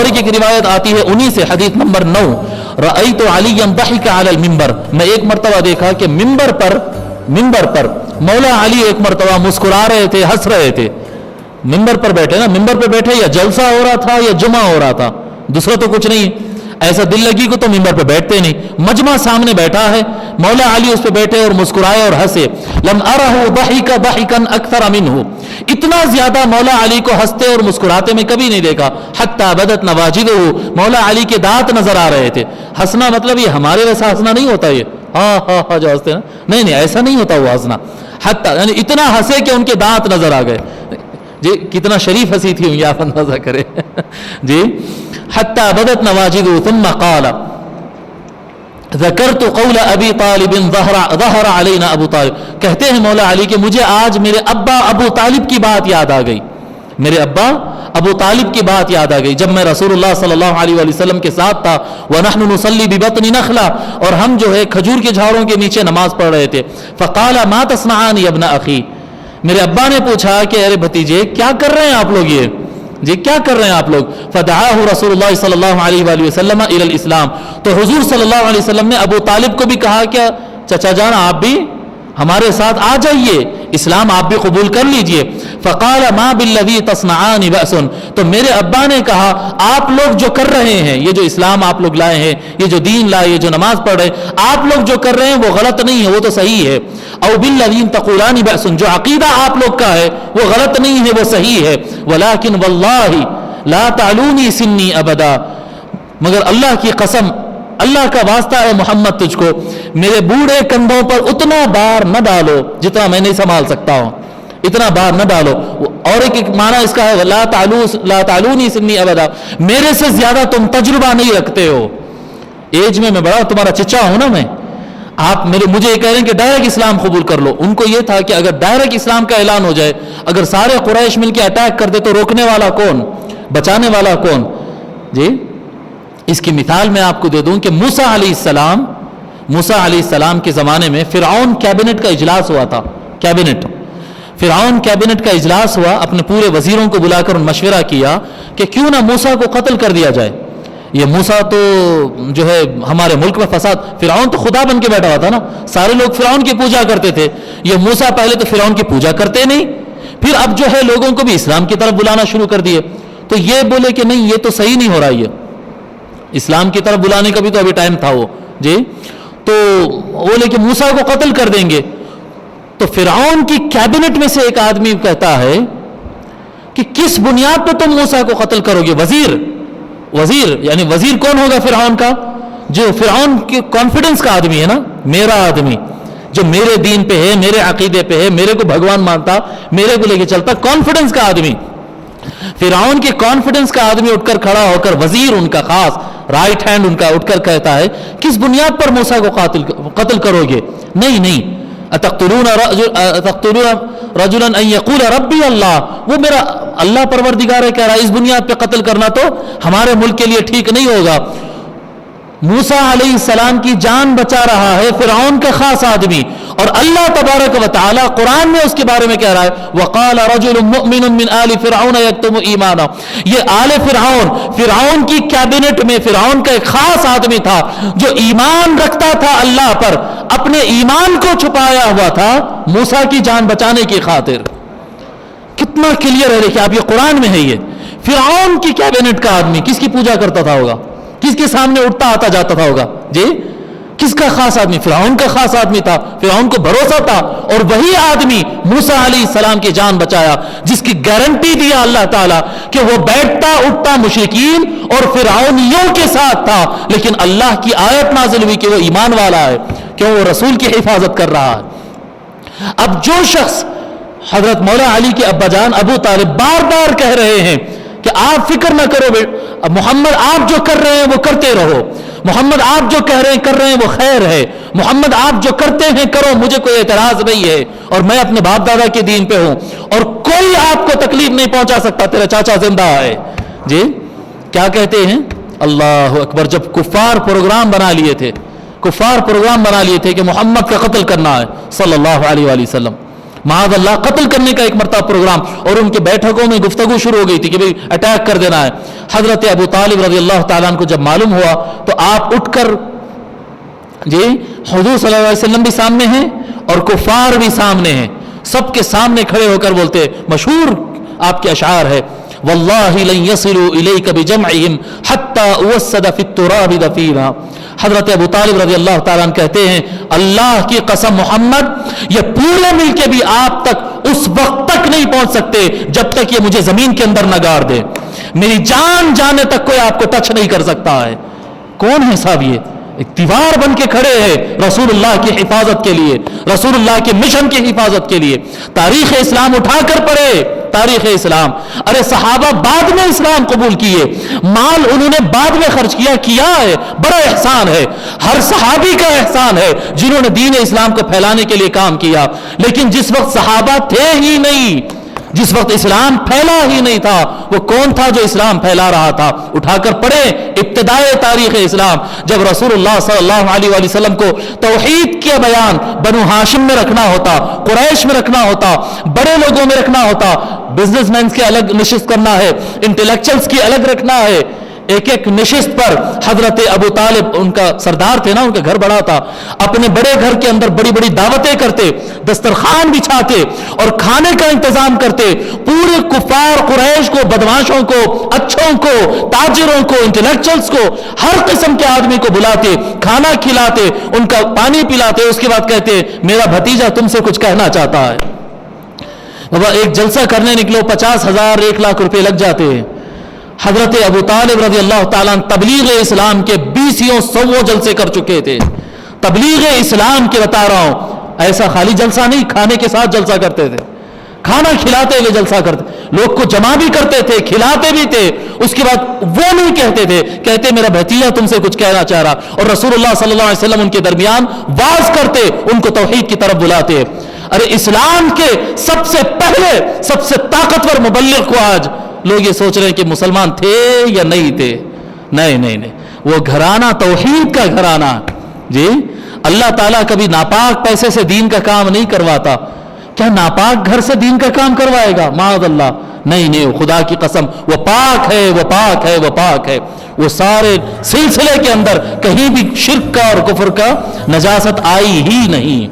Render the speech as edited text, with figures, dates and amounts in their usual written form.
और एक रिवायत आती है उन्हीं से, हदीस नंबर 9, रअयतु अलीयन दहिका अलल मिंबर, मैं एक मरतबा देखा कि मिंबर पर मौला अली एक मरतबा मुस्कुरा रहे थे, हंस रहे थे। मिंबर पर बैठे ना, मिंबर पर बैठे या जलसा हो रहा था या जुमा हो रहा था, दूसरा तो कुछ नहीं। ऐसा दिल लगी को तो मिंबर पे बैठते नहीं, मजमा सामने बैठा है, मौला अली उस पे बैठे और मुस्कुराए और हंसे। लम अरहु दहिका दहिकन अक्थर मिनहु, इतना ज्यादा मौला अली को हंसते और मुस्कुराते मैं कभी नहीं देखा। हत्ता बदत नवाजिदहु, मौला अली के दांत नजर आ रहे थे। हंसना मतलब ये हमारे वैसा हंसना नहीं होता, ये हा जो हंसते ना, नहीं ऐसा नहीं होता वो हंसना। हत्ता यानी इतना हंसे कि उनके दांत नजर आ गए जी, कितना शरीफ हंसी थी उनकी, आप अंदाजा करें जी। हत्ता बदत नवाजिदहु थुम्मा क़ाल ज़करतु क़ौल अबी तालिब ज़हर अलैना अबू तालिब, कहते हैं मौला अली कि मुझे आज मेरे अब्बा अबू तालिब की बात याद आ गई, मेरे अब्बा अबू तालिब की बात याद आ गई, जब मैं रसूलुल्लाह सल्लल्लाहु अलैहि वसल्लम के साथ था। व नहनु नुसल्ली बिबत्नि नखला, और हम जो है खजूर के झाड़ों के नीचे नमाज पढ़ रहे थे। फ़क़ाल मा तस्नआनी इब्न अखी, मेरे अब्बा ने पूछा कि अरे भतीजे क्या कर रहे हैं आप लोग, ये जी क्या कर रहे हैं आप लोग। फदआहु रसूलुल्लाह सल्लल्लाहु अलैहि वसल्लम इलल इस्लाम, तो हुजूर सल्लल्लाहु अलैहि वसल्लम ने अबू तालिब को भी कहा कि चचा जान आप भी हमारे साथ आ जाइए, इस्लाम आप भी कबूल कर लीजिए। फ़क़ाल मा बिल्लज़ी तस्नआनी बअसन, तो मेरे अब्बा ने कहा आप लोग जो कर रहे हैं, ये जो इस्लाम आप लोग लाए हैं, ये जो दीन लाए, ये जो नमाज पढ़ रहे हैं, आप लोग जो कर रहे हैं वो गलत नहीं है, वो तो सही है। औ बिल्लज़ी तक़ूलानी बअसन, जो अक़ीदा आप लोग का है वो गलत नहीं है, वो सही है। वलाकिन वल्लाहि ला तालूनी सिन्नी अबदा, मगर अल्लाह की कसम, अल्लाह का वास्ता है मोहम्मद, तुझको मेरे बूढ़े कंधों पर उतना बार न डालो जितना मैं नहीं संभाल सकता हूं, इतना बार न डालो। और एक माना इसका है ला तालूनी सिन्नी अबदा, मेरे से ज्यादा तुम तजुर्बा नहीं रखते हो, एज में मैं बड़ा तुम्हारा चिच्चा हूं ना मैं, आप मुझे ये कह रहे हैं कि डायरेक्ट इस्लाम कबूल कर लो। उनको ये था कि अगर डायरेक्ट इस्लाम का ऐलान हो जाए, अगर सारे कुरैश मिलकर अटैक कर दे तो रोकने वाला कौन, बचाने वाला कौन जी। इसकी मिसाल मैं आपको दे दूं कि मूसा अलैहिस्सलाम के ज़माने में फ़िरऔन कैबिनेट का इजलास हुआ था, फ़िरऔन कैबिनेट का इजलास हुआ, अपने पूरे वजीरों को बुलाकर मशवरा किया कि क्यों ना मूसा को कत्ल कर दिया जाए। ये मूसा तो जो है हमारे मुल्क में फसाद, फ़िरऔन तो खुदा बन के बैठा हुआ था ना, सारे लोग फ़िरऔन की पूजा करते थे, ये मूसा पहले तो फ़िरऔन की पूजा करते नहीं, फिर अब जो है लोगों को भी इस्लाम की तरफ बुलाना शुरू कर दिए। तो ये बोले कि नहीं ये तो सही नहीं हो रहा, ये इस्लाम की तरफ बुलाने का भी तो अभी टाइम था वो जी। तो बोले कि मूसा को कत्ल कर देंगे। तो फ़िरऔन की कैबिनेट में से एक आदमी कहता है कि किस बुनियाद पर तुम मूसा को कत्ल करोगे। वजीर यानी वजीर कौन होगा फ़िरऔन का, जो फ़िरऔन के कॉन्फिडेंस का आदमी है ना, मेरा आदमी जो मेरे दीन पे है, मेरे अकीदे पे है, मेरे को भगवान मानता, मेरे को लेके चलता, कॉन्फिडेंस का आदमी। फ़िरऔन के कॉन्फिडेंस का आदमी उठकर खड़ा होकर, वजीर उनका खास राइट हैंड उनका उठकर कहता है किस बुनियाद पर मूसा को कत्ल करोगे। नहीं अतक़्तुलूना रजुलन अन यक़ूल रब्बी अल्लाह, वो मेरा अल्लाह परवरदिगार है कह रहा है, इस बुनियाद पर कत्ल करना तो हमारे मुल्क के लिए ठीक नहीं होगा। मूसा अलैहिस्सलाम की जान बचा रहा है फ़िरऔन का खास आदमी, और अल्लाह तबारक व तआला कुरान में उसके बारे में कह रहा है वक़ाल रजुलुन मुअमिनुन मिन आलि फ़िरऔन यक्तुमु ईमाना। ये आले फ़िरऔन की कैबिनेट में फ़िरऔन का एक खास आदमी था जो ईमान रखता था अल्लाह पर, अपने ईमान को छुपाया हुआ था मूसा की जान बचाने की खातिर। कितना क्लियर है, देखिए आप, ये कुरान में है। ये फ़िरऔन की कैबिनेट का आदमी किसकी पूजा करता था होगा, किसके सामने उठता आता जाता था होगा जी, किसका खास आदमी, फ़िरऔन का खास आदमी था, फ़िरऔन को भरोसा था, और वही आदमी मूसा अलैहिस्सलाम की जान बचाया, जिसकी गारंटी दिया अल्लाह ताला कि वो बैठता उठता मुशरिकीन और फ़िरऔनियों के साथ था, लेकिन अल्लाह की आयत नाज़िल हुई कि वो ईमान वाला है, क्यों वो रसूल की हिफाजत कर रहा है। अब जो शख्स हजरत मौला अली के अब्बाजान अबू तालिब बार बार कह रहे हैं कि आप फिक्र ना करो मोहम्मद, आप जो कर रहे हैं वो करते रहो, मोहम्मद आप जो कह रहे हैं कर रहे हैं वो खैर है, मोहम्मद आप जो करते हैं करो, मुझे कोई एतराज नहीं है, और मैं अपने बाप दादा के दीन पे हूं, और कोई आपको तकलीफ नहीं पहुंचा सकता, तेरा चाचा जिंदा है जी। क्या कहते हैं, अल्लाह अकबर। जब कुफार प्रोग्राम बना लिए थे कि मोहम्मद का कत्ल करना है सल्लल्लाहु अलैहि वसल्लम, معاذ اللہ قتل کرنے کا ایک مرتبہ پروگرام، اور ان کے بیٹھکوں میں گفتگو شروع ہو گئی تھی کہ بھئی اٹیک کر دینا ہے. حضرت ابو طالب رضی اللہ تعالیٰ عنہ کو جب معلوم ہوا تو آپ اٹھ کر جی حضور صلی اللہ علیہ وسلم بھی سامنے ہیں اور کفار بھی سامنے ہیں، سب کے سامنے کھڑے ہو کر بولتے، مشہور آپ کے اشعار ہے، واللہ لن يصلوا الیک بجمعہم حتی اوسد فی التراب دفینا. حضرت ابو طالب رضی اللہ تعالیٰ عنہ کہتے ہیں اللہ کی قسم محمد یہ پورے مل کے بھی آپ تک اس وقت تک نہیں پہنچ سکتے جب تک یہ مجھے زمین کے اندر نہ گاڑ دے، میری جان جانے تک کوئی آپ کو ٹچ نہیں کر سکتا ہے. کون ہے صاحب؟ یہ ایک دیوار بن کے کھڑے ہیں رسول اللہ کی حفاظت کے لیے، رسول اللہ کے مشن کی حفاظت کے لیے. تاریخ اسلام اٹھا کر پڑھے، تاریخ اسلام. ارے صحابہ بعد میں اسلام قبول کیے، مال انہوں نے بعد میں خرچ کیا ہے، بڑا احسان ہے، ہر صحابی کا احسان ہے جنہوں نے دین اسلام کو پھیلانے کے لیے کام کیا. لیکن جس وقت صحابہ تھے ہی نہیں، جس وقت اسلام پھیلا ہی نہیں تھا، وہ کون تھا جو اسلام پھیلا رہا تھا؟ اٹھا کر پڑھے ابتدائے تاریخ اسلام، جب رسول اللہ صلی اللہ علیہ وآلہ وسلم کو توحید کا بیان بنو ہاشم میں رکھنا ہوتا، قریش میں رکھنا ہوتا، بڑے لوگوں میں رکھنا ہوتا، بزنس مین کے الگ نشست کرنا ہے، انٹلیکچوئلز کی الگ رکھنا ہے. ایک ایک نشست پر حضرت ابو طالب ان کا سردار تھے نا، ان کا گھر بڑا تھا، اپنے بڑے گھر کے اندر بڑی بڑی دعوتیں کرتے، دسترخوان بچھاتے اور کھانے کا انتظام کرتے. پورے کفار قریش کو، بدماشوں کو، اچھوں کو، تاجروں کو، انٹلیکچوئلز کو، ہر قسم کے آدمی کو بلاتے، کھانا کھلاتے، ان کا پانی پلاتے. اس کے بعد کہتے میرا بھتیجا تم سے کچھ کہنا چاہتا ہے. بابا ایک جلسہ کرنے نکلو 50,000 1 لاکھ روپے لگ جاتے ہیں. حضرت ابو طالب رضی اللہ تعالیٰ تبلیغ اسلام کے 20 جلسے کر چکے تھے. تبلیغ اسلام کے بتا رہا ہوں، ایسا خالی جلسہ نہیں، کھانے کے ساتھ جلسہ کرتے تھے، کھانا کھلاتے ہوئے جلسہ کرتے، لوگ کو جمع بھی کرتے تھے، کھلاتے بھی تھے. اس کے بعد وہ نہیں کہتے تھے، کہتے میرا بھتیجا تم سے کچھ کہنا چاہ رہا، اور رسول اللہ صلی اللہ علیہ وسلم ان کے درمیان واز کرتے، ان کو توحید کی طرف بلاتے. ارے اسلام کے سب سے پہلے سب سے طاقتور مبلغ کو آج لوگ یہ سوچ رہے ہیں کہ مسلمان تھے یا نہیں تھے. نہیں نہیں نہیں، وہ گھرانہ توحید کا گھرانہ. جی اللہ تعالیٰ کبھی ناپاک پیسے سے دین کا کام نہیں کرواتا. کیا ناپاک گھر سے دین کا کام کروائے گا؟ معاذ اللہ. نہیں نہیں، خدا کی قسم وہ پاک ہے، وہ پاک ہے، وہ پاک ہے. وہ سارے سلسلے کے اندر کہیں بھی شرک کا اور کفر کا نجاست آئی ہی نہیں.